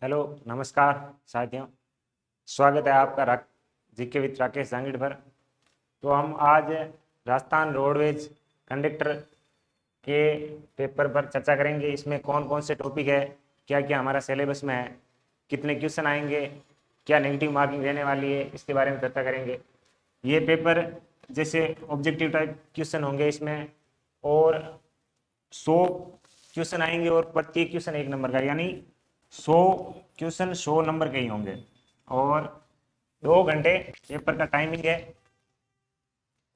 Hello, नमस्कार साथियों। स्वागत है आपका जीके विद राकेश जांगीड़ पर। तो हम आज राजस्थान रोडवेज कंडक्टर के पेपर पर चर्चा करेंगे। इसमें कौन कौन से टॉपिक है, क्या क्या हमारा सिलेबस में है, कितने क्वेश्चन आएंगे, क्या नेगेटिव मार्किंग रहने वाली है, इसके बारे में चर्चा करेंगे। ये पेपर जैसे ऑब्जेक्टिव टाइप क्वेश्चन होंगे इसमें, और 100 क्वेश्चन आएंगे और प्रत्येक क्वेश्चन 1 नंबर का, यानी 100 क्वेश्चन 100 नंबर के ही होंगे। और 2 घंटे पेपर का टाइमिंग है।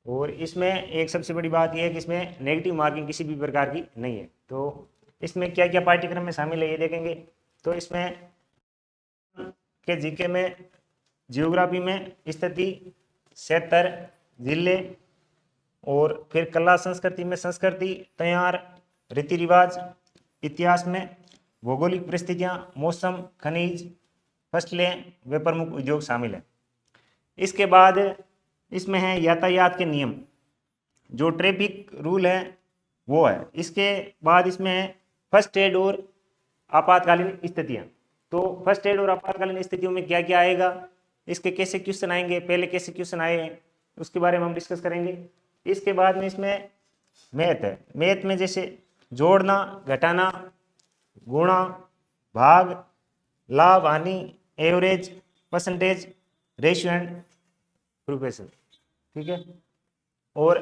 और इसमें एक सबसे बड़ी बात यह है कि इसमें नेगेटिव मार्किंग किसी भी प्रकार की नहीं है। तो इसमें क्या क्या पाठ्यक्रम में शामिल है ये देखेंगे। तो इसमें के जीके में, जियोग्राफी में स्थिति, क्षेत्र, जिले, और फिर कला संस्कृति में संस्कृति, त्योहार, रीति रिवाज, इतिहास में भौगोलिक परिस्थितियां, मौसम, खनिज, फसलें, वे प्रमुख उद्योग शामिल है। इसके बाद इसमें है यातायात के नियम, जो ट्रैफिक रूल है वो है। इसके बाद इसमें है फर्स्ट एड और आपातकालीन स्थितियां। तो फर्स्ट एड और आपातकालीन स्थितियों में क्या क्या आएगा, इसके कैसे क्वेश्चन आएंगे, पहले कैसे क्वेश्चन आए हैं, उसके बारे में हम डिस्कस करेंगे। इसके बाद में इसमें मैथ है। मैथ में जैसे जोड़ना, घटाना, गुणा, भाग, लाभ, हानि, average, percentage, ratio and profession, ठीक है। और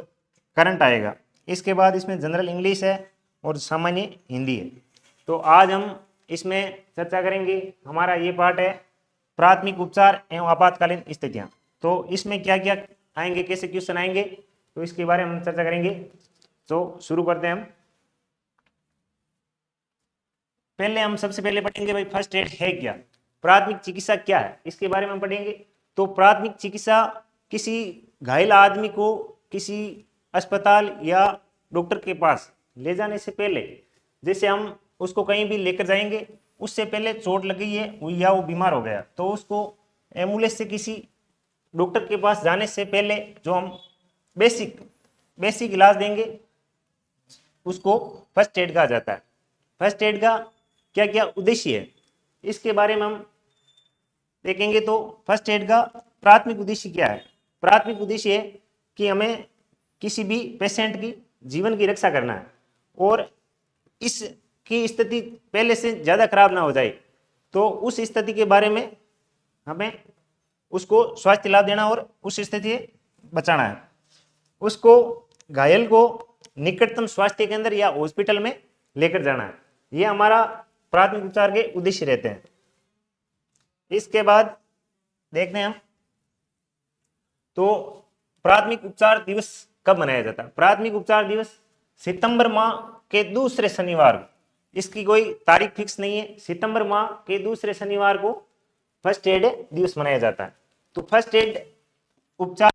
करंट आएगा। इसके बाद इसमें जनरल इंग्लिश है और सामान्य हिंदी है। तो आज हम इसमें चर्चा करेंगे। हमारा ये पार्ट है प्राथमिक उपचार एवं आपातकालीन स्थितियां। तो इसमें क्या क्या आएंगे, कैसे क्वेश्चन आएंगे, तो इसके बारे में हम चर्चा करेंगे। तो शुरू करते हैं हम। पहले हम सबसे पहले पढ़ेंगे भाई फर्स्ट एड है क्या, प्राथमिक चिकित्सा क्या है, इसके बारे में हम पढ़ेंगे। तो प्राथमिक चिकित्सा किसी घायल आदमी को किसी अस्पताल या डॉक्टर के पास ले जाने से पहले, जैसे हम उसको कहीं भी लेकर जाएंगे, उससे पहले चोट लगी है या वो बीमार हो गया, तो उसको एम्बुलेंस से किसी डॉक्टर के पास जाने से पहले जो हम बेसिक इलाज देंगे उसको फर्स्ट एड कहा जाता है। फर्स्ट एड का क्या क्या उद्देश्य है, इसके बारे में हम देखेंगे। तो फर्स्ट एड का प्राथमिक उद्देश्य क्या है। प्राथमिक उद्देश्य है कि हमें किसी भी पेशेंट की जीवन की रक्षा करना है, और इसकी स्थिति पहले से ज़्यादा खराब ना हो जाए, तो उस स्थिति के बारे में हमें उसको स्वास्थ्य लाभ देना और उस स्थिति से बचाना है। उसको घायल को निकटतम स्वास्थ्य केंद्र या हॉस्पिटल में लेकर जाना है। ये हमारा प्राथमिक उपचार के उद्देश्य रहते हैं। इसके बाद देखते हैं हम, तो प्राथमिक उपचार दिवस कब मनाया जाता है। प्राथमिक उपचार दिवस सितंबर माह के दूसरे शनिवार को, इसकी कोई तारीख फिक्स नहीं है, सितंबर माह के दूसरे शनिवार को फर्स्ट एड दिवस मनाया जाता है। तो फर्स्ट एड उपचार,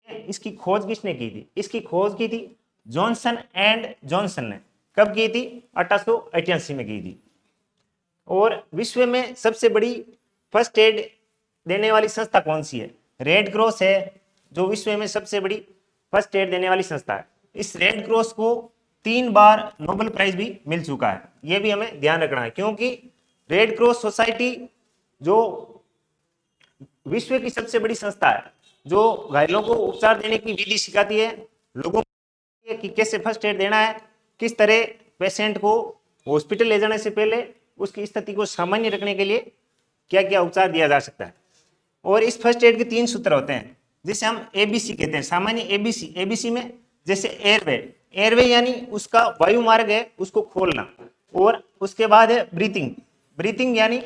इसकी खोज किसने की थी, इसकी खोज की थी जॉनसन एंड जॉनसन ने। कब की थी, 1888 में की थी। और विश्व में सबसे बड़ी फर्स्ट एड देने वाली संस्था कौन सी है, रेड क्रॉस है, जो विश्व में सबसे बड़ी फर्स्ट एड देने वाली संस्था है। इस रेड क्रॉस को 3 बार नोबेल प्राइज भी मिल चुका है, यह भी हमें ध्यान रखना है, क्योंकि रेड क्रॉस सोसाइटी जो विश्व की सबसे बड़ी संस्था है, जो घायलों को उपचार देने की विधि सिखाती है लोगों को कि कैसे फर्स्ट एड देना है, किस तरह पेशेंट को हॉस्पिटल ले जाने से पहले उसकी स्थिति को सामान्य रखने के लिए क्या क्या उपचार दिया जा सकता है। और इस फर्स्ट एड के 3 सूत्र होते हैं, जिसे हम एबीसी कहते हैं, सामान्य एबीसी। एबीसी में जैसे एयरवे यानी उसका वायु मार्ग है उसको खोलना, और उसके बाद है ब्रीथिंग यानी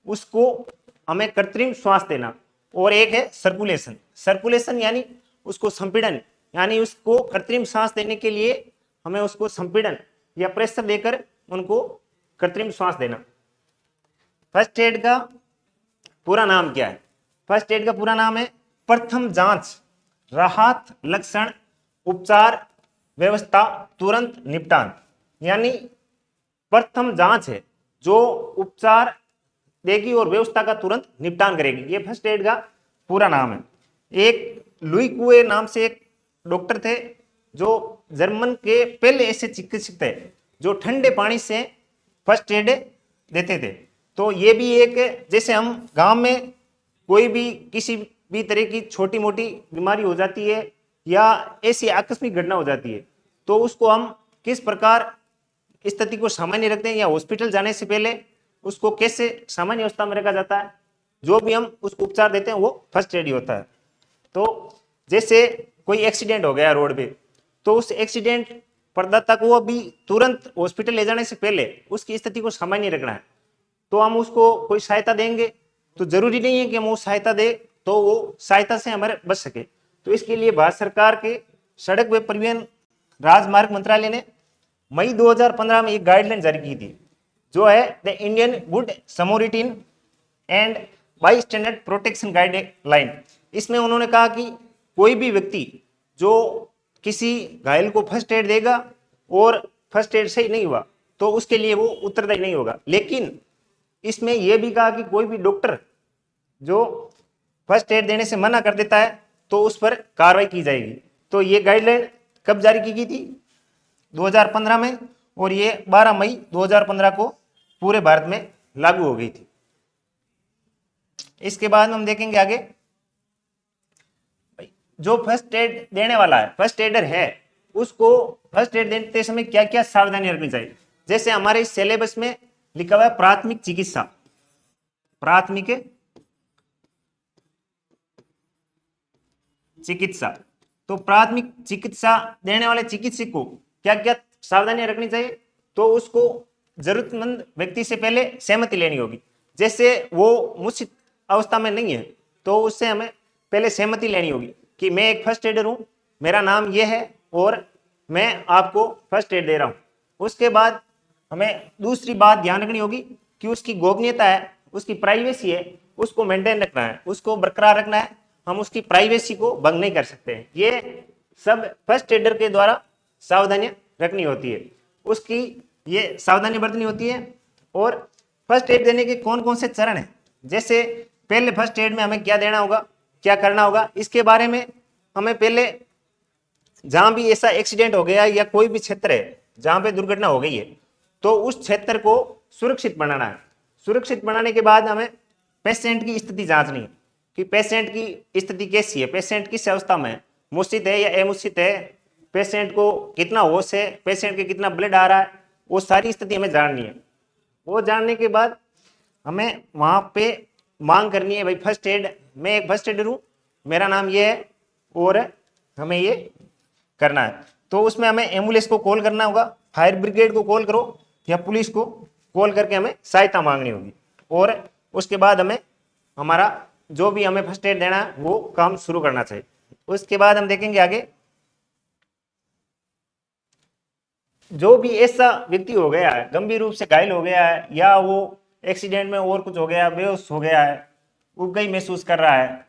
उसको हमें कृत्रिम श्वास देना, और एक है सर्कुलेशन यानी उसको संपीड़न, यानी उसको कृत्रिम सांस देने के लिए हमें उसको संपीड़न या प्रेशर देकर उनको कृत्रिम श्वास देना। फर्स्ट एड का पूरा नाम क्या है, फर्स्ट एड का पूरा नाम है प्रथम जांच, राहत, लक्षण, उपचार, व्यवस्था, तुरंत निपटान। यानी प्रथम जांच है जो उपचार देगी और व्यवस्था का तुरंत निपटान करेगी, ये फर्स्ट एड का पूरा नाम है। एक लुई कुए नाम से एक डॉक्टर थे, जो जर्मन के पहले ऐसे चिकित्सक थे जो ठंडे पानी से फर्स्ट एड देते थे। तो ये भी एक, जैसे हम गांव में कोई भी किसी भी तरह की छोटी मोटी बीमारी हो जाती है या ऐसी आकस्मिक घटना हो जाती है, तो उसको हम किस प्रकार स्थिति को सामान्य रखते हैं या हॉस्पिटल जाने से पहले उसको कैसे सामान्य अवस्था में रखा जाता है, जो भी हम उसको उपचार देते हैं वो फर्स्ट एड ही होता है। तो जैसे कोई एक्सीडेंट हो गया रोड पे, तो उस एक्सीडेंट प्रदाता को अभी तुरंत हॉस्पिटल ले जाने से पहले उसकी स्थिति को सामान्य रखना है। तो हम उसको कोई सहायता देंगे, तो जरूरी नहीं है कि हम वो सहायता दे तो वो सहायता से हमारे बच सके। तो इसके लिए भारत सरकार के सड़क व परिवहन राजमार्ग मंत्रालय ने मई 2015 में एक गाइडलाइन जारी की थी, जो है the Indian good samaritan and by standard protection guideline. इसमें उन्होंने कहा कि कोई भी व्यक्ति जो किसी घायल को फर्स्ट एड देगा और फर्स्ट एड सही नहीं हुआ तो उसके लिए वो उत्तरदायी नहीं होगा। लेकिन इसमें यह भी कहा कि कोई भी डॉक्टर जो फर्स्ट एड देने से मना कर देता है तो उस पर कार्रवाई की जाएगी। तो ये गाइडलाइन कब जारी की गई थी? 2015 में, और ये 12 मई 2015 को पूरे भारत में लागू हो गई थी। इसके बाद हम देखेंगे आगे, जो फर्स्ट एड देने वाला है, फर्स्ट एडर है, उसको फर्स्ट एड देते समय क्या क्या सावधानी रखनी चाहिए। जैसे हमारे इस सिलेबस में लिखा हुआ है प्राथमिक चिकित्सा, प्राथमिक चिकित्सा। तो प्राथमिक चिकित्सा देने वाले चिकित्सक को क्या क्या सावधानियां रखनी चाहिए? तो उसको जरूरतमंद व्यक्ति से पहले सहमति लेनी होगी। जैसे वो मुश्किल अवस्था में नहीं है तो उससे हमें पहले सहमति लेनी होगी कि मैं एक फर्स्ट एडर हूं, मेरा नाम ये है और मैं आपको फर्स्ट एड दे रहा हूं। उसके बाद हमें दूसरी बात ध्यान रखनी होगी कि उसकी गोपनीयता है, उसकी प्राइवेसी है, उसको मेंटेन रखना है, उसको बरकरार रखना है। हम उसकी प्राइवेसी को भंग नहीं कर सकते हैं। ये सब फर्स्ट एडर के द्वारा सावधानियां रखनी होती है, उसकी ये सावधानी बरतनी होती है। और फर्स्ट एड देने के कौन कौन से चरण हैं, जैसे पहले फर्स्ट एड में हमें क्या देना होगा, क्या करना होगा, इसके बारे में हमें पहले, जहां भी ऐसा एक्सीडेंट हो गया या कोई भी क्षेत्र है जहां पे दुर्घटना हो गई है तो उस क्षेत्र को सुरक्षित बनाना है। सुरक्षित बनाने के बाद हमें पेशेंट की स्थिति जांचनी है कि पेशेंट की स्थिति कैसी है, पेशेंट किस अवस्था में है, मुश्किल है या अमुश्किल है, पेशेंट को कितना होश है, पेशेंट के कितना ब्लड आ रहा है, वो सारी स्थिति हमें जाननी है। वो जानने के बाद हमें वहां पे मांग करनी है, भाई फर्स्ट एड, मैं एक फर्स्ट एडर हूं, मेरा नाम ये है और हमें ये करना है। तो उसमें हमें एम्बुलेंस को कॉल करना होगा, फायर ब्रिगेड को कॉल करो या पुलिस को कॉल करके हमें सहायता मांगनी होगी। और उसके बाद हमें हमारा जो भी हमें फर्स्ट एड देना है वो काम शुरू करना चाहिए। उसके बाद हम देखेंगे आगे, जो भी ऐसा व्यक्ति हो गया है, गंभीर रूप से घायल हो गया है या वो एक्सीडेंट में और कुछ हो गया, बेहोश हो गया है, उबकाई महसूस कर रहा है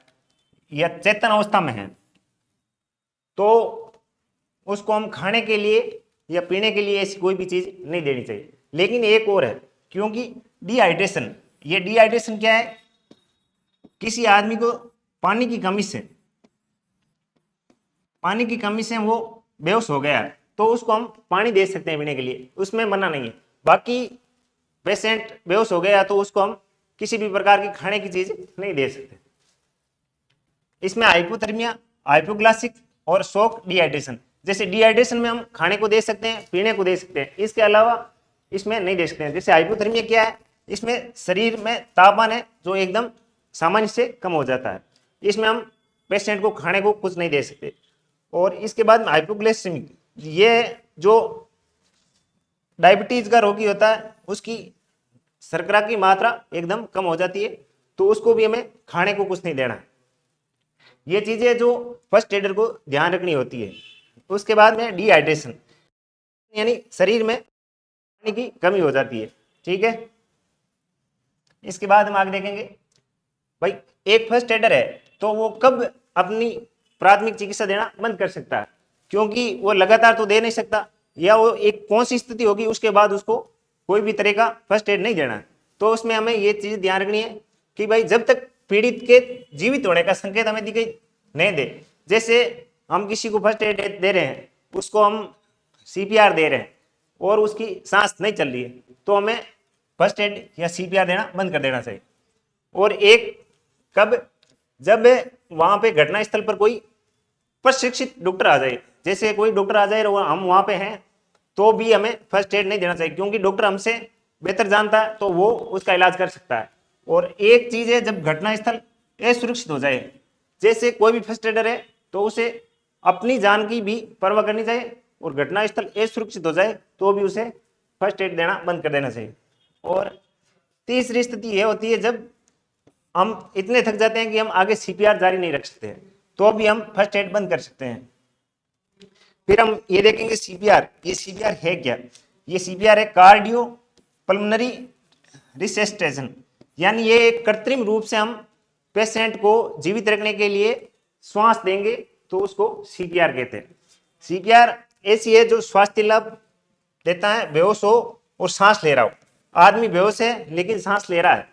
या चेतन अवस्था में है, तो उसको हम खाने के लिए या पीने के लिए ऐसी कोई भी चीज नहीं देनी चाहिए। लेकिन एक और है, क्योंकि डिहाइड्रेशन, ये डिहाइड्रेशन क्या है, किसी आदमी को पानी की कमी से वो बेहोश हो गया है तो उसको हम पानी दे सकते हैं पीने के लिए, उसमें मना नहीं है। बाकी पेशेंट बेहोश हो गया तो उसको हम किसी भी प्रकार की खाने की चीज नहीं दे सकते। इसमें हाइपोथर्मिया, हाइपोग्लाइसिक और शॉक डिहाइड्रेशन, जैसे डिहाइड्रेशन में हम खाने को दे सकते हैं, पीने को दे सकते हैं, इसके अलावा इसमें नहीं दे सकते हैं। जैसे हाइपोथर्मिया क्या है, इसमें शरीर में तापमान है जो एकदम सामान्य से कम हो जाता है, इसमें हम पेशेंट को खाने को कुछ नहीं दे सकते। और इसके बाद हाइपोग्लाइसेमिक, ये जो डायबिटीज का रोगी होता है उसकी शर्करा की मात्रा एकदम कम हो जाती है तो उसको भी हमें खाने को कुछ नहीं देना है। ये चीजें जो फर्स्ट एडर को ध्यान रखनी होती है। उसके बाद में डिहाइड्रेशन, यानी शरीर में पानी की कमी हो जाती है, ठीक है। इसके बाद हम आगे देखेंगे, भाई एक फर्स्ट एडर है तो वो कब अपनी प्राथमिक चिकित्सा देना बंद कर सकता है, क्योंकि वो लगातार तो दे नहीं सकता, या वो एक कौन सी स्थिति होगी उसके बाद उसको कोई भी तरह का फर्स्ट एड नहीं देना है। तो उसमें हमें ये चीज ध्यान रखनी है कि भाई जब तक पीड़ित के जीवित होने का संकेत हमें दिखाई नहीं दे, जैसे हम किसी को फर्स्ट एड दे रहे हैं, उसको हम CPR दे रहे हैं और उसकी सांस नहीं चल रही है, तो हमें फर्स्ट एड या सीपीआर देना बंद कर देना चाहिए। और एक कब, जब वहां पे घटना स्थल पर कोई प्रशिक्षित डॉक्टर आ जाए, जैसे कोई डॉक्टर आ जाए और हम वहां पे हैं, तो भी हमें फर्स्ट एड नहीं देना चाहिए, क्योंकि डॉक्टर हमसे बेहतर जानता है तो वो उसका इलाज कर सकता है। और एक चीज है, जब घटना स्थल असुरक्षित हो जाए, जैसे कोई भी फर्स्ट एडर है तो उसे अपनी जान की भी परवाह करनी चाहिए, और घटना स्थल असुरक्षित हो जाए तो भी उसे फर्स्ट एड देना बंद कर देना चाहिए। और तीसरी स्थिति यह होती है, जब हम इतने थक जाते हैं कि हम आगे सीपीआर जारी नहीं रख सकते हैं, तो भी हम फर्स्ट एड बंद कर सकते हैं। फिर हम ये देखेंगे सीपीआर, ये सीपीआर है क्या? ये सीपीआर है कार्डियो पल्मोनरी रिसस्टेशन, यानी ये एक कृत्रिम रूप से हम पेशेंट को जीवित रखने के लिए श्वास देंगे, तो उसको सीपीआर कहते हैं। सीपीआर ऐसी है जो स्वास्थ्य लाभ देता है, बेहोश हो और सांस ले रहा हो। आदमी बेहोश है लेकिन सांस ले रहा है,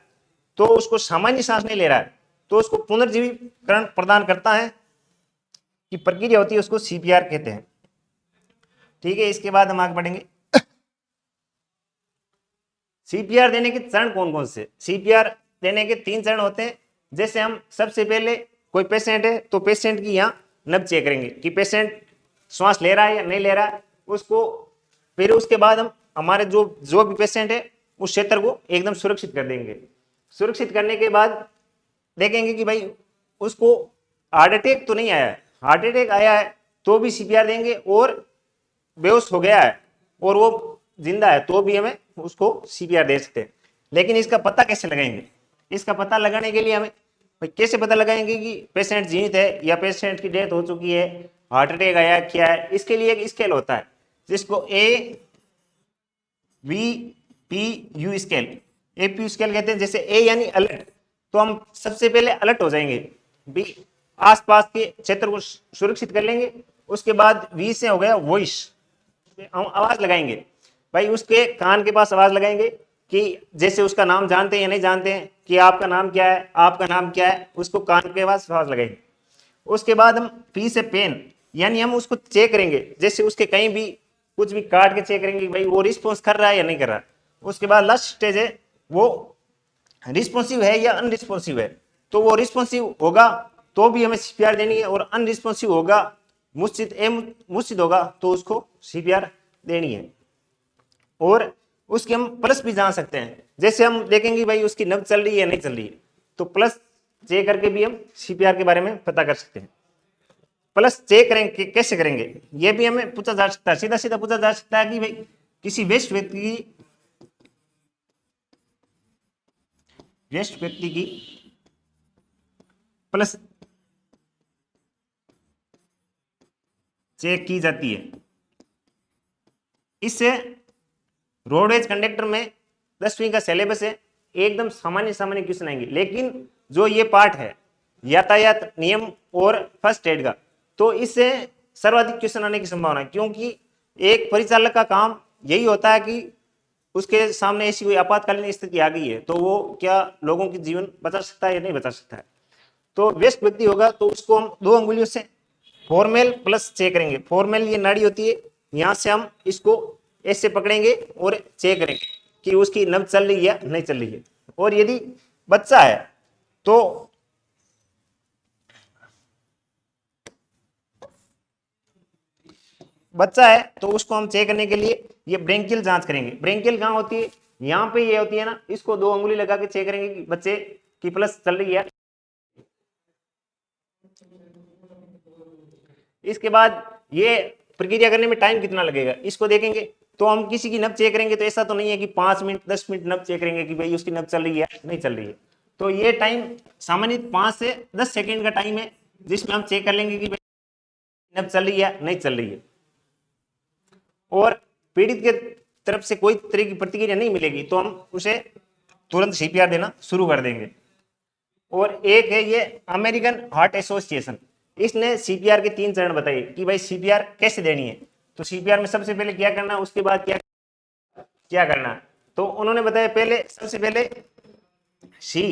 तो उसको सामान्य सांस नहीं ले रहा है, तो उसको पुनर्जीवीकरण प्रदान करता है की प्रक्रिया होती है, उसको सीपीआर कहते हैं। ठीक है, इसके बाद हम आगे बढ़ेंगे। सीपीआर देने के चरण कौन कौन से? सीपीआर देने के 3 चरण होते हैं। जैसे हम सबसे पहले कोई पेशेंट है तो पेशेंट की यहाँ नब्ज चेक करेंगे कि पेशेंट श्वास ले रहा है या नहीं ले रहा है उसको। फिर उसके बाद हम हमारे जो भी पेशेंट है उस क्षेत्र को एकदम सुरक्षित कर देंगे। सुरक्षित करने के बाद देखेंगे कि भाई उसको हार्ट अटैक तो नहीं आया है, हार्ट अटैक आया है तो भी सीपीआर देंगे, और बेहोश हो गया है और वो जिंदा है तो भी हमें उसको सीपीआर दे सकते हैं। लेकिन इसका पता कैसे लगाएंगे? इसका पता लगाने के लिए हमें कैसे पता लगाएंगे कि पेशेंट जीवित है या पेशेंट की डेथ हो चुकी है, हार्ट अटैक आया क्या है? इसके लिए एक स्केल होता है जिसको AVPU स्केल, APU स्केल कहते हैं। जैसे ए यानी अलर्ट, तो हम सबसे पहले अलर्ट हो जाएंगे, बी आसपास के क्षेत्र को सुरक्षित कर लेंगे। उसके बाद वी से हो गया वॉइस, हम आवाज लगाएंगे भाई, उसके कान के पास आवाज लगाएंगे कि जैसे उसका नाम जानते हैं या नहीं जानते हैं, कि आपका नाम क्या है, आपका नाम क्या है, उसको कान के पास आवाज लगाएंगे। उसके बाद हम पी से पेन, यानी हम उसको चेक करेंगे, जैसे उसके कहीं भी कुछ भी काट के चेक करेंगे भाई वो रिस्पॉन्स कर रहा है या नहीं कर रहा। उसके बाद लास्ट स्टेज है, वो रिस्पॉन्सिव है या अनरिस्पॉन्सिव है। तो वो रिस्पॉन्सिव होगा तो भी हमें सीपीआर देनी है, और अनरिस्पॉन्सिव होगा, मुश्किल होगा तो उसको सीपीआर देनी है। और उसके हम प्लस भी जान सकते हैं, जैसे हम देखेंगे भाई उसकी नब्ज चल रही है या नहीं चल रही है, तो प्लस चेक करके भी हम सीपीआर के बारे में पता कर सकते हैं। प्लस चेक करेंगे कैसे करेंगे, ये भी हमें पूछा जा सकता है, सीधा सीधा पूछा जा सकता है कि भाई किसी व्यस्त व्यक्ति की प्लस चेक की जाती है। इससे रोडवेज कंडक्टर में 10वीं का सिलेबस है, एकदम सामान्य क्वेश्चन आएंगे। लेकिन जो ये पार्ट है यातायात नियम और फर्स्ट एड का, तो इससे सर्वाधिक क्वेश्चन आने की संभावना है, क्योंकि एक परिचालक का काम यही होता है कि उसके सामने ऐसी कोई आपातकालीन स्थिति आ गई है तो वो क्या लोगों के जीवन बचा सकता है या नहीं बचा सकता है। तो व्यस्त व्यक्ति होगा तो उसको हम 2 अंगुलियों से फॉर्मेल प्लस चेक करेंगे। फॉर्मेल ये नाड़ी होती है, यहाँ से हम इसको ऐसे पकड़ेंगे और चेक करेंगे कि उसकी नब्ज चल रही है नहीं चल रही है। और यदि बच्चा है तो उसको हम चेक करने के लिए ये ब्रेंकियल जांच करेंगे। ब्रेंकियल कहाँ होती है? यहाँ पे ये होती है ना, इसको 2 अंगुली लगा के चेक करेंगे कि बच्चे की प्लस चल रही है। इसके बाद ये प्रक्रिया करने में टाइम कितना लगेगा इसको देखेंगे। तो हम किसी की नब्ज चेक करेंगे तो ऐसा तो नहीं है कि 5 मिनट 10 मिनट नब्ज चेक करेंगे कि भाई उसकी नब्ज चल रही है नहीं चल रही है। तो ये टाइम सामान्य 5 से 10 सेकेंड का टाइम है जिसमें हम चेक कर लेंगे कि भाई नब्ज चल रही है नहीं चल रही है। और पीड़ित के तरफ से कोई तरह की प्रतिक्रिया नहीं मिलेगी तो हम उसे तुरंत सीपीआर देना शुरू कर देंगे। और एक है ये अमेरिकन हार्ट एसोसिएशन, इसने सीपीआर के 3 चरण बताए कि भाई सीपीआर कैसे देनी है। तो सीपीआर में सबसे पहले क्या करना, उसके बाद क्या करना। तो उन्होंने बताया पहले सबसे पहले सी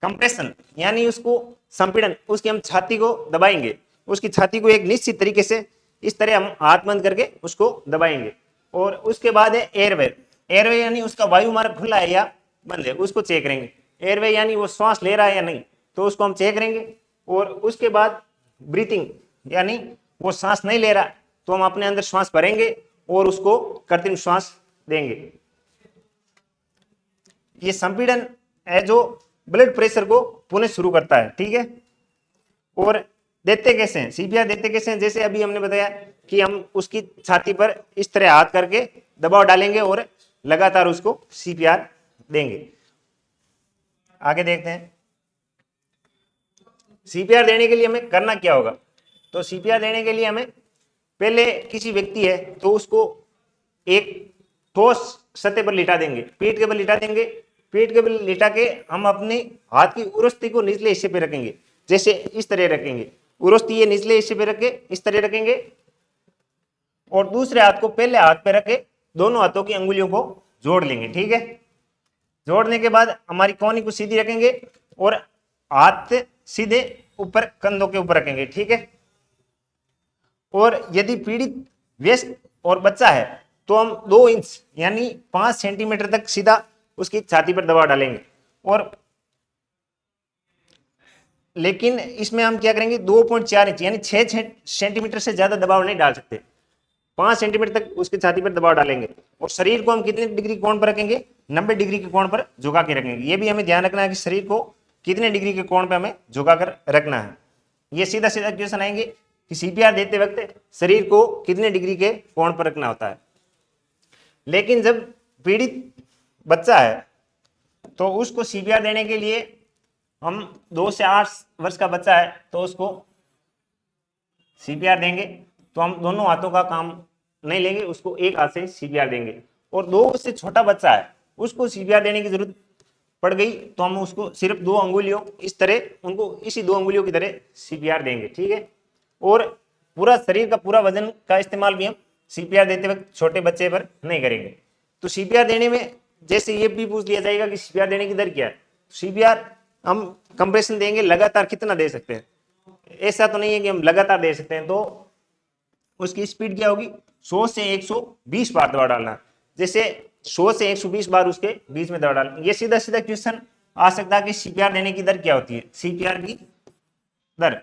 कंप्रेशन, यानी उसको संपीड़न, उसकी हम छाती को दबाएंगे, उसकी छाती को एक निश्चित तरीके से इस तरह हम हाथ बंद करके उसको दबाएंगे। और उसके बाद है एयरवेल, एयरवे यानी उसका वायु मार्ग खुला है या बंद है, उसको चेक करेंगे। एयरवे यानी वो श्वास ले रहा है या नहीं, तो उसको हम चेक करेंगे। और उसके बाद ब्रीथिंग यानी वो सांस नहीं ले रहा, तो हम अपने अंदर श्वास भरेंगे और उसको कृत्रिम श्वास देंगे। ये संपीड़न है जो ब्लड प्रेशर को पुनः शुरू करता है, ठीक है। और देते कैसे हैं, सीपीआर देते कैसे हैं, जैसे अभी हमने बताया कि हम उसकी छाती पर इस तरह हाथ करके दबाव डालेंगे और लगातार उसको सीपीआर देंगे। आगे देखते हैं सीपीआर देने के लिए हमें करना क्या होगा। तो सीपीआर देने के लिए हमें पहले किसी व्यक्ति है तो उसको एक ठोस सतह पर लिटा देंगे, पीठ के बल लिटा देंगे। पीठ के बल लिटा के हम अपने हाथ की उरस्ती को निचले हिस्से पे रखेंगे, जैसे इस तरह रखेंगे। उरस्ती ये निचले हिस्से पे रख के इस तरह रखेंगे और दूसरे हाथ को पहले हाथ पे रख के दोनों हाथों की अंगुलियों को जोड़ लेंगे, ठीक है। जोड़ने के बाद हमारी कोहनी को सीधी रखेंगे और हाथ सीधे ऊपर कंधों के ऊपर रखेंगे, ठीक है। और यदि पीड़ित वयस्क और बच्चा है तो हम 2 इंच यानी 5 सेंटीमीटर तक सीधा उसकी छाती पर दबाव डालेंगे। और लेकिन इसमें हम क्या करेंगे, 2.4 इंच यानी 6 सेंटीमीटर से ज्यादा दबाव नहीं डाल सकते। 5 सेंटीमीटर तक उसकी छाती पर दबाव डालेंगे। और शरीर को हम कितने डिग्री कोण पर रखेंगे, 90 डिग्री के कोण पर झुका के रखेंगे। ये भी हमें ध्यान रखना है कि शरीर को कितने डिग्री के कोण पर हमें झुका कर रखना है। ये सीधा सीधा क्वेश्चन आएंगे कि सीपीआर देते वक्त शरीर को कितने डिग्री के कोण पर रखना होता है। लेकिन जब पीड़ित बच्चा है तो उसको सीपीआर देने के लिए हम 2 से 8 वर्ष का बच्चा है तो उसको सीपीआर देंगे तो हम दोनों हाथों का काम नहीं लेंगे, उसको एक हाथ से सीपीआर देंगे। और 2 से छोटा बच्चा है उसको सीपीआर देने की जरूरत पड़ गई तो हम उसको सिर्फ 2 अंगुलियों इस तरह उनको इसी 2 अंगुलियों की तरह सीपीआर देंगे, ठीक है। और पूरा शरीर का पूरा वजन का इस्तेमाल भी हम सीपीआर देते वक्त छोटे बच्चे पर नहीं करेंगे। तो सीपीआर देने में जैसे ये भी पूछ लिया जाएगा कि सीपीआर देने की दर क्या है। सीपीआर हम कंप्रेशन देंगे लगातार कितना दे सकते हैं, ऐसा तो नहीं है कि हम लगातार दे सकते हैं। तो उसकी स्पीड क्या होगी, 100 से 120 बार दबाव डालना। जैसे 100 से 120 बार उसके बीच में दबाव डालना। ये सीधा सीधा क्वेश्चन आ सकता है कि सीपीआर देने की दर क्या होती है। सीपीआर की दर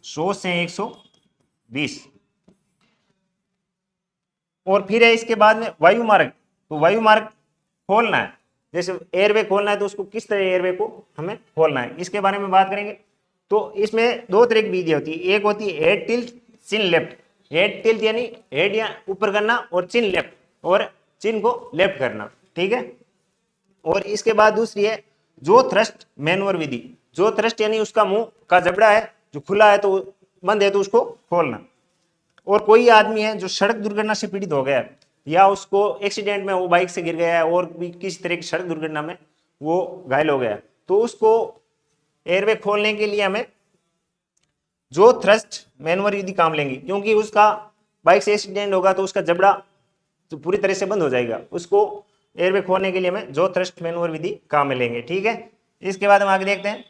100 से 120। और फिर है इसके बाद में वायु मार्ग। तो वायु मार्ग खोलना है, जैसे एयरवे खोलना है तो उसको किस तरह एयरवे को हमें खोलना है, इसके बारे में बात करेंगे। तो इसमें 2 तरह की विधि होती है। एक होती है हेड टिल्ट, चिन लेफ्ट। हेड टिल्ट यानी हेड या ऊपर करना और चिन लेफ्ट, और चिन को लेफ्ट करना, ठीक है। और इसके बाद दूसरी है जो थ्रस्ट मैनुअर विधि। जो थ्रस्ट यानी उसका मुंह का जबड़ा है जो खुला है तो बंद है तो उसको खोलना। और कोई आदमी है जो सड़क दुर्घटना से पीड़ित हो गया है या उसको एक्सीडेंट में वो बाइक से गिर गया है और भी किसी तरह की सड़क दुर्घटना में वो घायल हो गया है तो उसको एयरवे खोलने के लिए हमें जो थ्रस्ट मैनुअर विधि काम लेंगी, क्योंकि उसका बाइक से एक्सीडेंट होगा तो उसका जबड़ा तो पूरी तरह से बंद हो जाएगा। उसको एयरवे खोलने के लिए हमें जो थ्रस्ट मैनुअर विधि काम में लेंगे, ठीक है। इसके बाद हम आगे देखते हैं।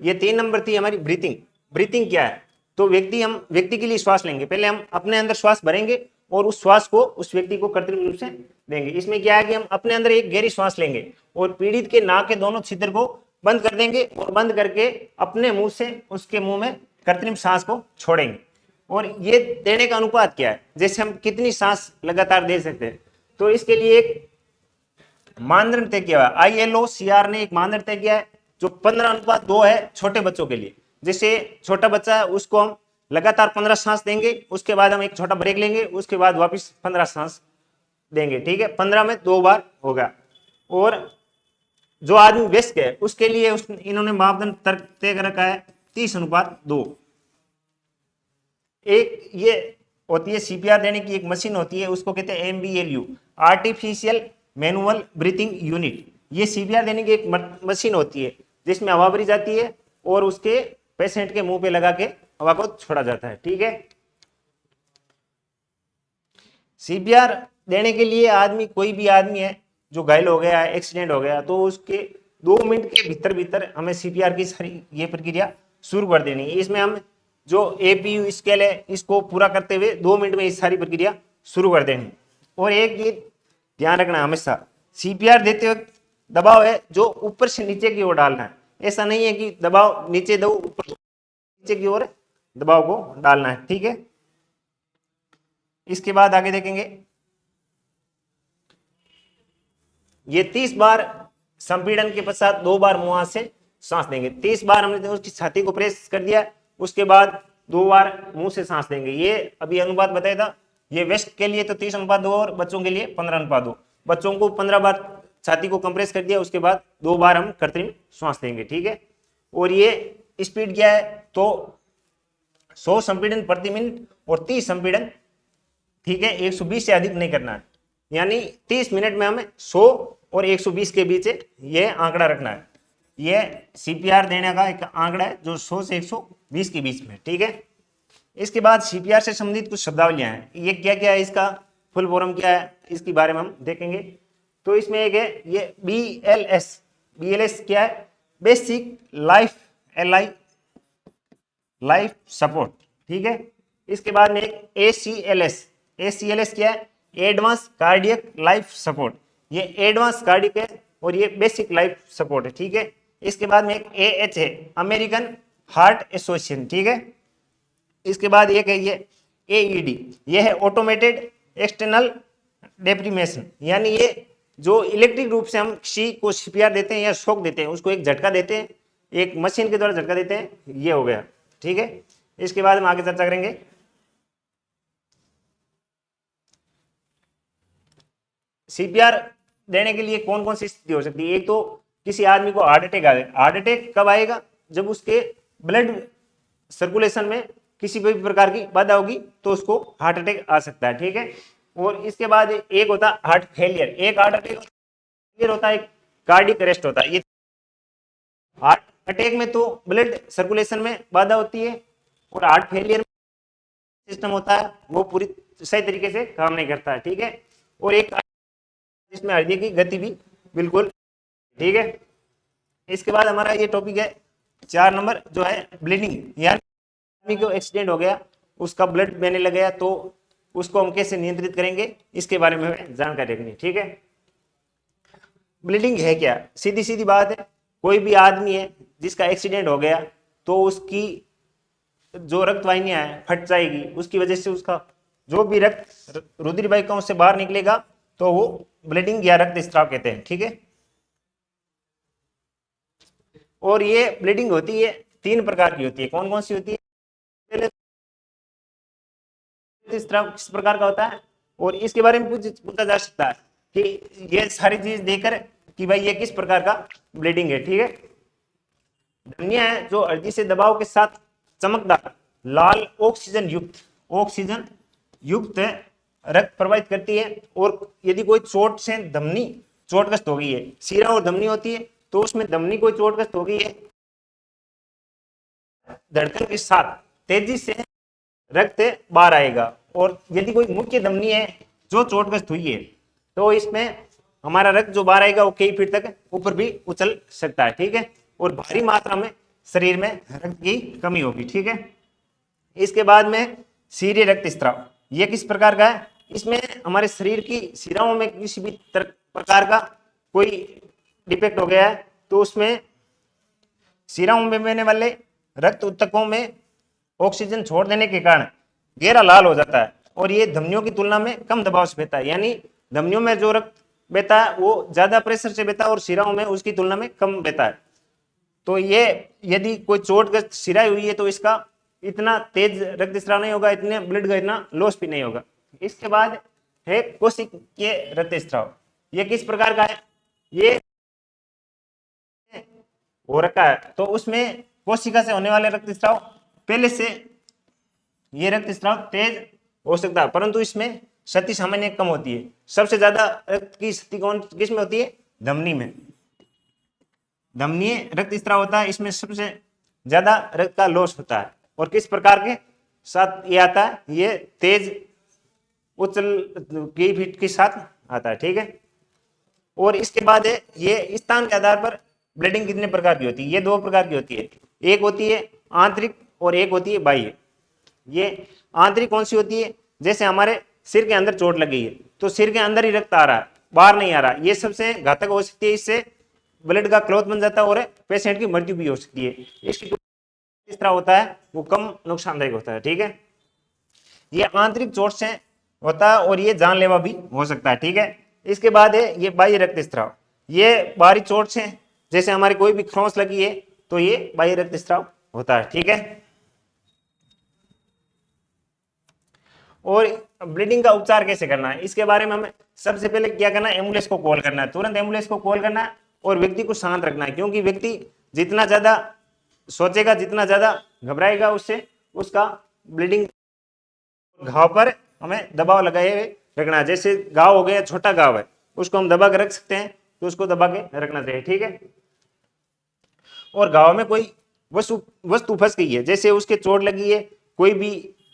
ये 3 नंबर थी हमारी ब्रीथिंग। ब्रीथिंग क्या है, तो व्यक्ति के लिए श्वास लेंगे। पहले हम अपने अंदर श्वास भरेंगे और उस श्वास को उस व्यक्ति को कृत्रिम रूप से देंगे। इसमें क्या है कि हम अपने अंदर एक गहरी श्वास लेंगे और पीड़ित के नाक के दोनों छिद्र को बंद कर देंगे और बंद करके अपने मुंह से उसके मुंह में कृत्रिम सांस को छोड़ेंगे। और ये देने का अनुपात क्या है, जैसे हम कितनी सांस लगातार दे सकते हैं। तो इसके लिए एक मानदंड तय किया है, ILO-CR ने एक मानदंड तय किया है जो 15:2 है छोटे बच्चों के लिए। जैसे छोटा बच्चा है उसको हम लगातार 15 सांस देंगे, उसके बाद हम एक छोटा ब्रेक लेंगे, उसके बाद वापस 15 सांस देंगे, ठीक है। 15 में 2 बार होगा। और जो आदमी वयस्क है उसके लिए इन्होंने मापदंड तय कर रखा है 30:2। एक ये होती है सीपीआर देने की एक मशीन होती है, उसको कहते हैं MBLU, artificial manual breathing unit. ये सीपीआर देने की एक मशीन होती है जिसमें हवा भरी जाती है और उसके पेशेंट के मुंह पे लगा के हवा को छोड़ा जाता है, ठीक है। सीपीआर देने के लिए आदमी कोई भी आदमी है जो घायल हो गया है, एक्सीडेंट हो गया, तो उसके 2 मिनट के भीतर भीतर हमें सीपीआर की सारी ये प्रक्रिया शुरू कर देनी है। इसमें हम जो APU स्केल है इसको पूरा करते हुए 2 मिनट में इस सारी प्रक्रिया शुरू कर देनी। और एक ये ध्यान रखना हमेशा सीपीआर देते वक्त दबाव है जो ऊपर से नीचे की ओर डालना है, ऐसा नहीं है कि दबाव नीचे दो ऊपर नीचे की ओर दबाव को डालना है, ठीक है। इसके बाद आगे देखेंगे, ये 30 बार संपीड़न के पश्चात 2 बार मुंह से सांस देंगे। 30 बार हमने उसकी छाती को प्रेस कर दिया, उसके बाद 2 बार मुंह से सांस देंगे। ये अभी अनुपात बताया था, ये वेस्ट के लिए तो 30:2 और बच्चों के लिए 15:2। बच्चों को 15 बार छाती को कंप्रेस कर दिया, उसके बाद 2 बार हम कृत्रिम श्वास देंगे, ठीक है। और ये स्पीड क्या है, तो 100 संपीड़न प्रति मिनट और 30 संपीड़न, ठीक है। 120 से अधिक नहीं करना है, यानी 30 मिनट में हमें 100 और 120 के बीच ये आंकड़ा रखना है। ये सीपीआर देने का एक आंकड़ा है जो 100 से 120 के बीच में, ठीक है। इसके बाद सीपीआर से संबंधित कुछ शब्दावलियां हैं, ये क्या क्या है, इसका फुल फॉर्म क्या है, इसके बारे में हम देखेंगे। तो इसमें एक है ये BLS क्या है, बेसिक लाइफ लाइफ सपोर्ट, ठीक है। इसके बाद में एक ACLS क्या है, एडवांस कार्डियक लाइफ सपोर्ट। ये एडवांस कार्डियक है और ये बेसिक लाइफ सपोर्ट है, ठीक है। इसके बाद में एक AH है, अमेरिकन हार्ट एसोसिएशन, ठीक है। इसके बाद एक है ये AED, ये है ऑटोमेटेड एक्सटर्नल डेप्रीमेशन, यानी ये जो इलेक्ट्रिक रूप से हम किसी को सीपीआर देते हैं या शॉक देते हैं, उसको एक झटका देते हैं, एक मशीन के द्वारा झटका देते हैं, ये हो गया, ठीक है। इसके बाद हम आगे चर्चा करेंगे। सीपीआर देने के लिए कौन कौन सी स्थिति हो सकती है। एक तो किसी आदमी को हार्ट अटैक आए, हार्ट अटैक कब आएगा, जब उसके ब्लड सर्कुलेशन में किसी भी प्रकार की बाधा होगी तो उसको हार्ट अटैक आ सकता है, ठीक है। और इसके बाद एक होता है हार्ट फेलियर, एक हार्ट अटैक होता है, एक कार्डियक अरेस्ट होता है। ये हार्ट अटैक में तो ब्लड सर्कुलेशन में बाधा होती है और हार्ट फेलियर सिस्टम होता है वो पूरी सही तरीके से काम नहीं करता है, ठीक है। और एक इसमें हृदय की गति भी बिल्कुल, ठीक है। इसके बाद हमारा ये टॉपिक है 4 नंबर जो है ब्लीडिंग, यानी आदमी को एक्सीडेंट हो गया, उसका ब्लड बहने लग गया, तो उसको हम कैसे नियंत्रित करेंगे, इसके बारे में जानकारी रखनी, ठीक है। ब्लीडिंग है क्या, सीधी सीधी बात है, कोई भी आदमी है जिसका एक्सीडेंट हो गया तो उसकी जो रक्त वाहिनियां है फट जाएगी, उसकी वजह से उसका जो भी रक्त रुधिर वाहिकाओं से बाहर निकलेगा तो वो ब्लीडिंग या रक्त स्राव कहते हैं, ठीक है। और ये ब्लीडिंग होती है 3 प्रकार की होती है, कौन कौन सी होती है, स्राव किस प्रकार का होता है, और इसके बारे में पूछा जा सकता है कि ये सारी चीज देकर कि भाई ये किस प्रकार का ब्लीडिंग है, ठीक है। धमनियां है जो हृदय से दबाव के साथ चमकदार लाल ऑक्सीजन युक्त रक्त प्रवाहित करती है। और यदि कोई चोट से धमनी चोटग्रस्त हो गई है, सीरा और धमनी होती है, तो उसमें धमनी कोई चोटग्रस्त हो गई है, धड़कन के साथ तेजी से रक्त बाहर आएगा। और यदि कोई मुख्य धमनी है जो चोटग्रस्त हुई है तो इसमें हमारा रक्त जो बाहर आएगा वो कई फीट तक ऊपर भी उछल सकता है, ठीक है। और भारी मात्रा में शरीर में रक्त की कमी होगी, ठीक है। इसके बाद में सीरे रक्त स्राव, ये किस प्रकार का है, इसमें हमारे शरीर की शिराओं में किसी भी प्रकार का कोई डिफेक्ट हो गया है तो उसमें शिराओं में बहने वाले रक्त ऊतकों में ऑक्सीजन छोड़ देने के कारण गहरा लाल हो जाता है और ये धमनियों की तुलना में कम दबाव से बहता है, यानी धमनियों में जो रक्त बहता है वो ज्यादा प्रेशर से बहता है और शिराओं में उसकी तुलना में कम बहता है। तो ये यदि कोई चोटग्रस्त शिरा हुई है तो इसका इतना तेज रक्तस्राव नहीं होगा, इतने ब्लड का इतना लॉस भी नहीं होगा। इसके बाद है कोशिकीय रक्तस्राव, ये किस प्रकार का है, ये हो रखा है तो उसमें कोशिका से होने वाले रक्तस्राव पहले से ये रक्तस्राव तेज हो सकता है, परंतु इसमें क्षति सामान्य कम होती है। सबसे ज्यादा रक्त की क्षति कौन किस में होती है, धमनी में, धमनीय रक्तस्राव होता है, इसमें सबसे ज्यादा रक्त का लॉस होता है। और किस प्रकार के साथ ये आता है, ये तेज उछल की फीट के साथ आता है, ठीक है। और इसके बाद है ये स्थान के आधार पर ब्लीडिंग कितने प्रकार की होती है, ये 2 प्रकार की होती है, एक होती है आंतरिक और एक होती है बाह्य। ये आंतरिक कौन सी होती है, जैसे हमारे सिर के अंदर चोट लगी है तो सिर के अंदर ही रक्त आ रहा है बाहर नहीं आ रहा, ये सबसे घातक हो सकती है, इससे ब्लड का क्लॉट बन जाता है और पेशेंट की मृत्यु भी हो सकती है। इसकी इस तरह होता है वो कम नुकसानदायक होता है, ठीक है। ये आंतरिक चोट से होता है और ये जानलेवा भी हो सकता है, ठीक है। इसके बाद है ये बाह्य रक्तस्राव, ये बाहरी चोट से जैसे हमारी कोई भी खरोंच लगी है तो ये बाह्य रक्तस्राव होता है, ठीक है। और ब्लीडिंग का उपचार कैसे करना है, इसके बारे में हमें सबसे पहले क्या करना है, एम्बुलेंस को कॉल करना है, तुरंत एम्बुलेंस को कॉल करना है और व्यक्ति को शांत रखना है, क्योंकि व्यक्ति जितना ज्यादा सोचेगा, जितना ज्यादा घबराएगा, उससे उसका ब्लीडिंग घाव पर हमें दबाव लगाए हुए रखना है। जैसे घाव हो गया, छोटा घाव है, उसको हम दबा के रख सकते हैं, तो उसको दबा के रखना चाहिए, ठीक है। और घाव में कोई वस्तु फंस गई है, जैसे उसके चोट लगी है, कोई भी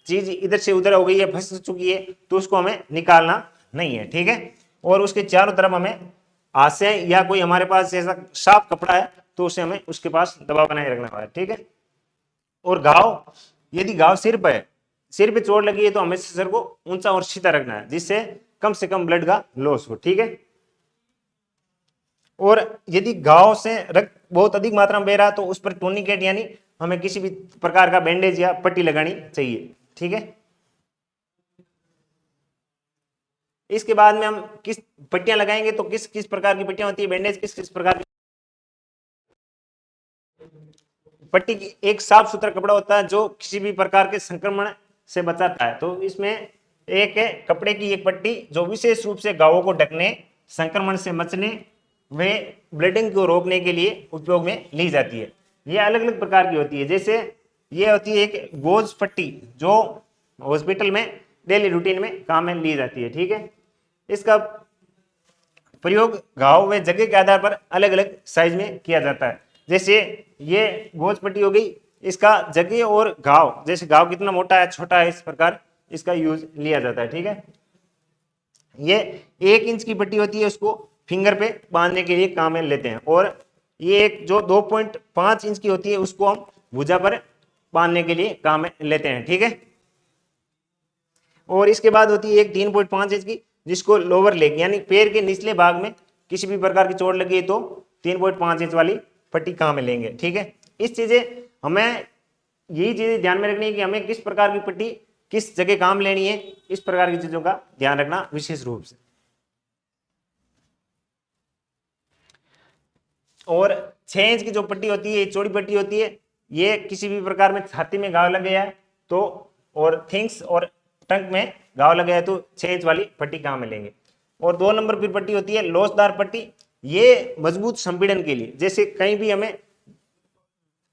चीज इधर से उधर हो गई है, फंस चुकी है, तो उसको हमें निकालना नहीं है, ठीक है। और उसके चारों तरफ हमें हाथ से या कोई हमारे पास ऐसा साफ कपड़ा है तो उसे हमें उसके पास दबाव बनाए रखना है, ठीक है। और घाव, यदि घाव सिर पर है, सिर पे चोट लगी है, तो हमें सिर को ऊंचा और सीधा रखना है, जिससे कम से कम ब्लड का लॉस हो, ठीक है। और यदि घाव से रक्त बहुत अधिक मात्रा में बह रहा है तो उस पर टूर्निकेट यानी हमें किसी भी प्रकार का बैंडेज या पट्टी लगानी चाहिए, ठीक है। इसके बाद में हम किस पट्टियां लगाएंगे, तो किस किस प्रकार की पट्टियां होती है, बैंडेज किस किस प्रकार की पट्टी की, एक साफ सुथरा कपड़ा होता है जो किसी भी प्रकार के संक्रमण से बचाता है। तो इसमें एक है कपड़े की एक पट्टी जो विशेष रूप से घावों को ढकने, संक्रमण से बचने वे ब्लीडिंग को रोकने के लिए उपयोग में ली जाती है। ये अलग अलग प्रकार की होती है, जैसे ये होती है एक गोज पट्टी जो हॉस्पिटल में डेली रूटीन में काम में ली जाती है, ठीक है। इसका प्रयोग घाव व जगह के आधार पर अलग अलग साइज में किया जाता है। जैसे ये गोज पट्टी हो गई, इसका जगह और घाव, जैसे घाव कितना मोटा है छोटा है, इस प्रकार इसका यूज लिया जाता है, ठीक है। ये 1 इंच की पट्टी होती है, उसको फिंगर पे बांधने के लिए काम में लेते हैं। और ये एक जो 2.5 इंच की होती है उसको हम भुजा पर बांधने के लिए काम में लेते हैं, ठीक है। और इसके बाद होती है एक 3.5 इंच की, जिसको लोअर लेग यानी पैर के निचले भाग में किसी भी प्रकार की चोट लगी है तो 3.5 इंच वाली पट्टी काम में लेंगे, ठीक है। इस चीजें हमें यही चीजें ध्यान में रखनी है कि हमें किस प्रकार की पट्टी किस जगह काम लेनी है, इस प्रकार की चीजों का ध्यान रखना विशेष रूप से। और 6 इंच की जो पट्टी होती है, चौड़ी पट्टी होती है, ये किसी भी प्रकार में छाती में घाव लग गया है तो, और थिंग्स और टंक में घाव लग गया है तो 6 इंच वाली पट्टी काम में लेंगे। और 2 नंबर की पट्टी होती है लोचदार पट्टी, ये मजबूत संपीड़न के लिए, जैसे कहीं भी हमें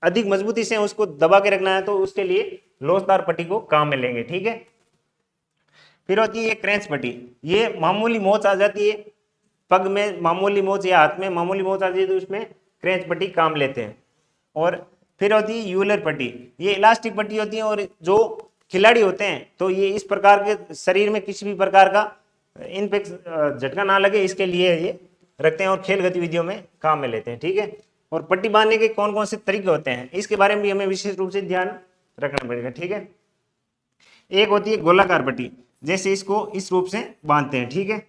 अधिक मजबूती से उसको दबा के रखना है तो उसके लिए लोचदार पट्टी को काम में लेंगे, ठीक है। फिर होती है क्रैंच पट्टी, ये मामूली मोच आ जाती है, पग में मामूली मोच या हाथ में मामूली मोच आ जाती है तो उसमें क्रैंच पट्टी काम लेते हैं। और फिर होती है यूलर पट्टी, ये इलास्टिक पट्टी होती है, और जो खिलाड़ी होते हैं तो ये इस प्रकार के शरीर में किसी भी प्रकार का इन्फेक्शन झटका ना लगे इसके लिए ये रखते हैं और खेल गतिविधियों में काम में लेते हैं, ठीक है। और पट्टी बांधने के कौन कौन से तरीके होते हैं इसके बारे में भी हमें विशेष रूप से ध्यान रखना पड़ेगा, ठीक है। एक होती है गोलाकार पट्टी, जैसे इसको इस रूप से बांधते हैं, ठीक है।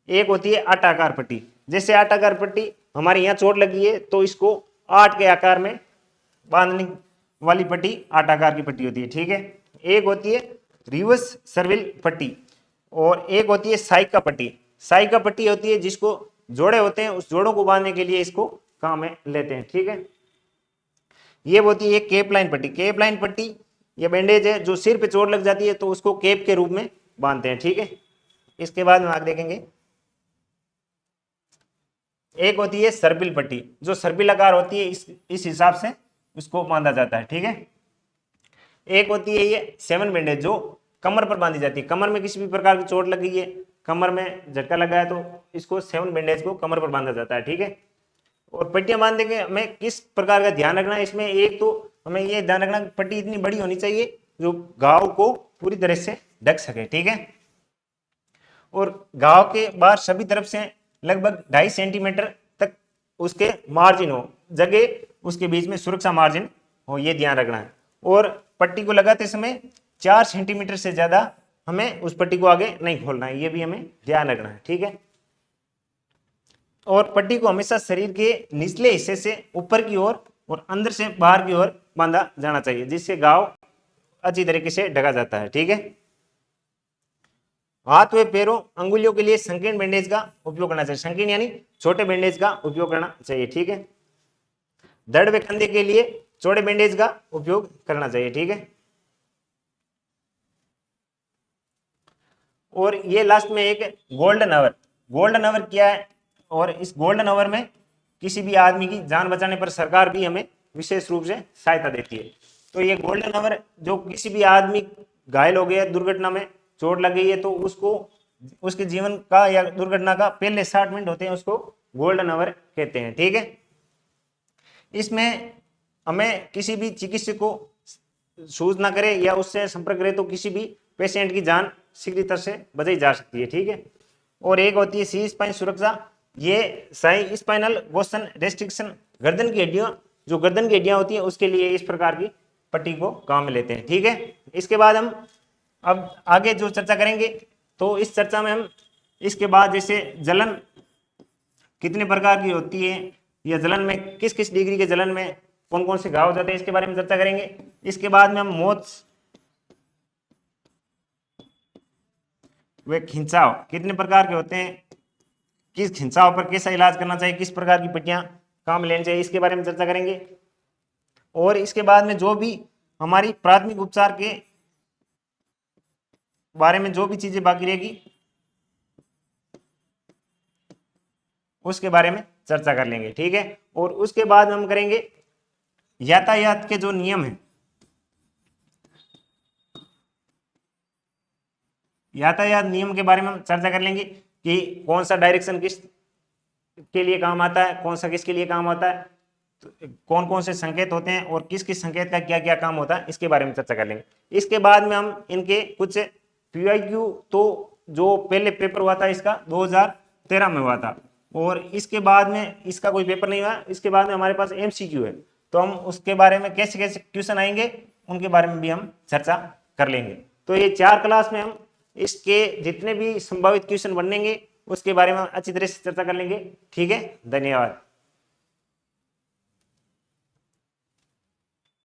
एक होती है आटाकार पट्टी, जैसे आटाकार पट्टी हमारे यहाँ चोट लगी है तो इसको 8 के आकार में बांधने वाली पट्टी आटाकार की पट्टी होती है, ठीक है। एक होती है रिवर्स सर्विल पट्टी और एक होती है साइका पट्टी। साइका पट्टी होती है जिसको जोड़े होते हैं, उस जोड़ों को बांधने के लिए इसको काम में लेते हैं, ठीक है। ये होती है केप लाइन पट्टी। केप लाइन पट्टी ये बैंडेज है जो सिर पे चोट लग जाती है तो उसको केप के रूप में बांधते हैं, ठीक है। इसके बाद में आगे देखेंगे, एक होती है सर्पिल पट्टी, जो सर्पिल आकार होती है इस हिसाब से उसको बांधा जाता है, ठीक है। एक होती है ये 7 बैंडेज जो कमर पर बांधी जाती है, कमर में किसी भी प्रकार की चोट लगी है, कमर में झटका लगा है तो इसको 7 बैंडेज को कमर पर बांधा जाता है, ठीक है। और पट्टियां बांधने के हमें किस प्रकार का ध्यान रखना है, इसमें एक तो हमें ये ध्यान रखना कि पट्टी इतनी बड़ी होनी चाहिए जो घाव को पूरी तरह से ढक सके, ठीक है। और घाव के बाहर सभी तरफ से लगभग 2.5 सेंटीमीटर तक उसके मार्जिन हो, जगह उसके बीच में सुरक्षा मार्जिन हो, ये ध्यान रखना है। और पट्टी को लगाते समय 4 सेंटीमीटर से ज्यादा हमें उस पट्टी को आगे नहीं खोलना है, ये भी हमें ध्यान रखना है, ठीक है। और पट्टी को हमेशा शरीर के निचले हिस्से से ऊपर की ओर और अंदर से बाहर की ओर बांधा जाना चाहिए, जिससे घाव अच्छी तरीके से ढका जाता है। ठीक है। हाथ व पैरों अंगुलियों के लिए संकीर्ण बैंडेज का उपयोग करना चाहिए। संकीर्ण यानी छोटे बैंडेज का उपयोग करना चाहिए। ठीक है। धड़ व कंधे के लिए चौड़े बैंडेज का उपयोग करना चाहिए। ठीक है। और ये लास्ट में एक गोल्डन आवर। गोल्डन आवर क्या है? और इस गोल्डन आवर में किसी भी आदमी की जान बचाने पर सरकार भी हमें विशेष रूप से सहायता देती है। तो ये गोल्डन आवर, जो किसी भी आदमी घायल हो गया, दुर्घटना में चोट लग गई है, तो उसको उसके जीवन का या दुर्घटना का पहले 60 मिनट होते हैं, उसको गोल्डन आवर कहते हैं। ठीक है। इसमें हमें किसी भी चिकित्सक को सूज ना करे या उससे संपर्क करे तो किसी भी पेशेंट की जान शीघ्रता से बचाई जा सकती है। ठीक है। और एक होती है सी स्पाइन सुरक्षा। ये साई स्पाइनल गोशन रेस्ट्रिक्शन, गर्दन की हड्डियां, जो गर्दन की हड्डियां होती हैं उसके लिए इस प्रकार की पट्टी को काम में लेते हैं। ठीक है। इसके बाद हम अब आगे जो चर्चा करेंगे, तो इस चर्चा में हम इसके बाद जैसे जलन कितने प्रकार की होती है, या जलन में किस किस डिग्री के जलन में कौन कौन से घाव हो जाते हैं, इसके बारे में चर्चा करेंगे। इसके बाद में हम मौत वे खिंचाव कितने प्रकार के होते हैं, किस खिंचाव पर कैसा इलाज करना चाहिए, किस प्रकार की पट्टियां काम में लेनी चाहिए, इसके बारे में चर्चा करेंगे। और इसके बाद में जो भी हमारी प्राथमिक उपचार के बारे में जो भी चीजें बाकी रहेगी उसके बारे में चर्चा कर लेंगे। ठीक है। और उसके बाद हम करेंगे यातायात के जो नियम हैं, यातायात नियम के बारे में हम चर्चा कर लेंगे कि कौन सा डायरेक्शन किस के लिए काम आता है, कौन सा किसके लिए काम आता है, तो कौन कौन से संकेत होते हैं और किस किस संकेत का क्या क्या काम होता है, इसके बारे में चर्चा कर लेंगे। इसके बाद में हम इनके कुछ PYQ, तो जो पहले पेपर हुआ था इसका 2013 में हुआ था, और इसके बाद में इसका कोई पेपर नहीं हुआ। इसके बाद में हमारे पास MCQ है, तो हम उसके बारे में कैसे कैसे क्वेश्चन आएंगे उनके बारे में भी हम चर्चा कर लेंगे। तो ये 4 क्लास में हम इसके जितने भी संभावित क्वेश्चन बनेंगे उसके बारे में अच्छी तरह से चर्चा कर लेंगे। ठीक है। धन्यवाद।